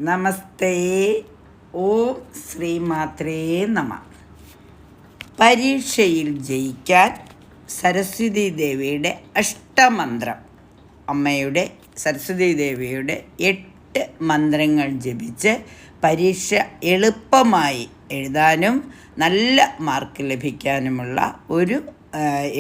നമസ്തേ. ഓം ശ്രീമാത്രേ നമ. പരീക്ഷയിൽ ജയിക്കാൻ സരസ്വതി ദേവിയുടെ അഷ്ടമന്ത്രം. അമ്മയുടെ സരസ്വതി ദേവിയുടെ 8 മന്ത്രങ്ങൾ ജപിച്ച് പരീക്ഷ എളുപ്പമായി എഴുതാനും നല്ല മാർക്ക് ലഭിക്കാനുമുള്ള ഒരു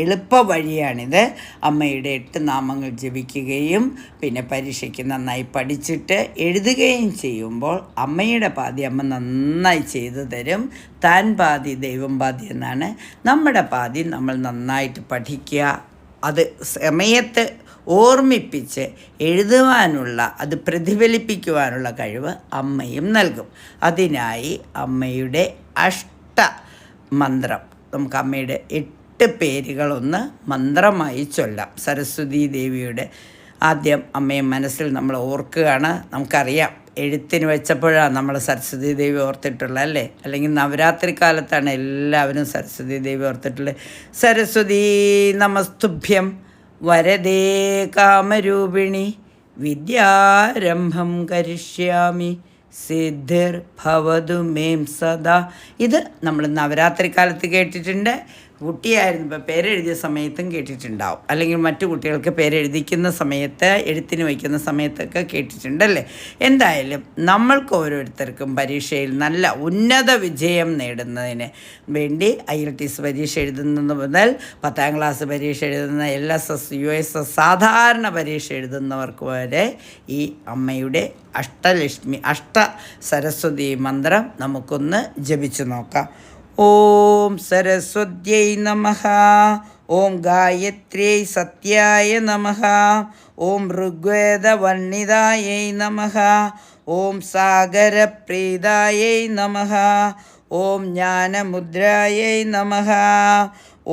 എളുപ്പ വഴിയാണിത്. അമ്മയുടെ 8 നാമങ്ങൾ ജപിക്കുകയും പിന്നെ പരീക്ഷയ്ക്ക് നന്നായി പഠിച്ചിട്ട് എഴുതുകയും ചെയ്യുമ്പോൾ അമ്മയുടെ പാതി അമ്മ നന്നായി ചെയ്തു തരും. താൻ പാതി ദൈവം പാതി എന്നാണ്. നമ്മുടെ പാതി നമ്മൾ നന്നായിട്ട് പഠിക്കുക, അത് സമയത്ത് ഓർമ്മിപ്പിച്ച് എഴുതുവാനുള്ള, അത് പ്രതിഫലിപ്പിക്കുവാനുള്ള കഴിവ് അമ്മയും നൽകും. അതിനായി അമ്മയുടെ അഷ്ടമന്ത്രം, നമുക്ക് അമ്മയുടെ 8 പേരുകളൊന്ന് മന്ത്രമായി ചൊല്ലാം. സരസ്വതി ദേവിയുടെ ആദ്യം അമ്മയെ മനസ്സിൽ നമ്മൾ ഓർക്കുകയാണ്. നമുക്കറിയാം, എഴുത്തിന് വെച്ചപ്പോഴാണ് നമ്മൾ സരസ്വതി ദേവി ഓർത്തിട്ടുള്ളത് അല്ലേ? അല്ലെങ്കിൽ നവരാത്രി കാലത്താണ് എല്ലാവരും സരസ്വതി ദേവി ഓർത്തിട്ടുള്ളത്. സരസ്വതി നമസ്തുഭ്യം വരദേ കാമരൂപിണി വിദ്യാരംഭം കരിഷ്യാമി സിദ്ധിർ ഭവതു മേം സദാ. ഇത് നമ്മൾ നവരാത്രി കാലത്ത് കേട്ടിട്ടുണ്ട്. കുട്ടിയായിരുന്നപ്പോൾ പേരെഴുതിയ സമയത്തും കേട്ടിട്ടുണ്ടാവും, അല്ലെങ്കിൽ മറ്റു കുട്ടികൾക്ക് പേരെഴുതിക്കുന്ന സമയത്ത്, എഴുത്തിന് വയ്ക്കുന്ന സമയത്തൊക്കെ കേട്ടിട്ടുണ്ടല്ലേ. എന്തായാലും നമ്മൾക്ക് ഓരോരുത്തർക്കും പരീക്ഷയിൽ നല്ല ഉന്നത വിജയം നേടുന്നതിന് വേണ്ടി IELTS പരീക്ഷ എഴുതുന്നത് മുതൽ 10ാം ക്ലാസ് പരീക്ഷ എഴുതുന്ന LSS USS സാധാരണ പരീക്ഷ എഴുതുന്നവർക്ക് വരെ ഈ അമ്മയുടെ അഷ്ട സരസ്വതി മന്ത്രം നമുക്കൊന്ന് ജപിച്ചു നോക്കാം. ഓം സരസ്വത്यै നമഃ. ഓം ഗായത്ര്यै സത്യായ നമഃ. ഓം ഋഗ്വേദവർണിതാयै നമഃ. ഓം സാഗരപ്രീതാयै നമഃ. ഓം ജ്ഞാനമുദ്രാयै നമഃ.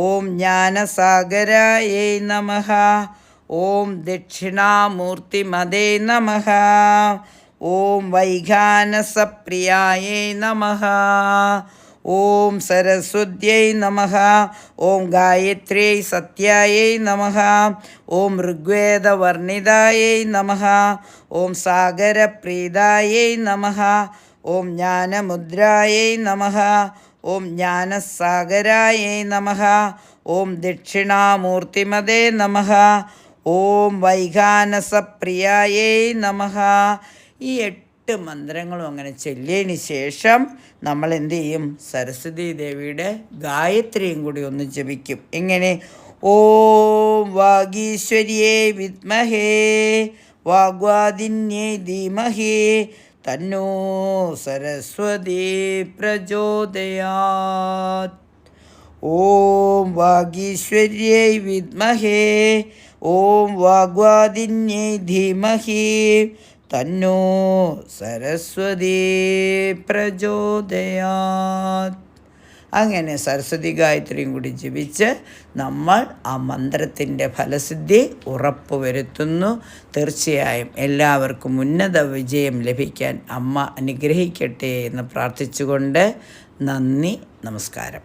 ഓം ജ്ഞാനസാഗരാयै നമഃ. ഓം ദക്ഷിണാമൂർത്തിമതേ നമഃ. ഓം വൈഖാനസപ്രിയാयै നമഃ. ഓം സരസ്വത്यै നമഃ. ഓം ഗായത്ര്यै സത്യാयै നമഃ. ഓം ഋഗ്വേദവർണിതാयै നമഃ. ഓം സാഗരപ്രീതാयै നമഃ. ഓം ജ്ഞാനമുദ്രാयै നമഃ. ഓം ജ്ഞാനസാഗരാयै നമഃ. ഓം ദക്ഷിണാമൂർത്തിമതേ നമഃ. ഓം വൈഖാനസപ്രിയാयै നമഃ. ഈ 8 മന്ത്രങ്ങളും അങ്ങനെ ചൊല്ലിയതിന് ശേഷം നമ്മൾ എന്ത് ചെയ്യും? സരസ്വതി ദേവിയുടെ ഗായത്രിയും കൂടി ഒന്ന് ജപിക്കും. എങ്ങനെ? ഓം വാഗീശ്വര്യേ വിദ്മഹേ വാഗ്വാദിന്യേ ധീമഹി തന്നോ സരസ്വതി പ്രചോദയാത്. ഓം വാഗീശ്വര്യേ വിദ്മഹേ ഓം വാഗ്വാദിന്യേ ധീമഹി തന്നോ സരസ്വതി പ്രചോദയാത്. അങ്ങനെ സരസ്വതി ഗായത്രിയും കൂടി ജപിച്ച് നമ്മൾ ആ മന്ത്രത്തിൻ്റെ ഫലസിദ്ധി ഉറപ്പുവരുത്തുന്നു. തീർച്ചയായും എല്ലാവർക്കും ഉന്നത വിജയം ലഭിക്കാൻ അമ്മ അനുഗ്രഹിക്കട്ടെ എന്ന് പ്രാർത്ഥിച്ചുകൊണ്ട് നന്ദി, നമസ്കാരം.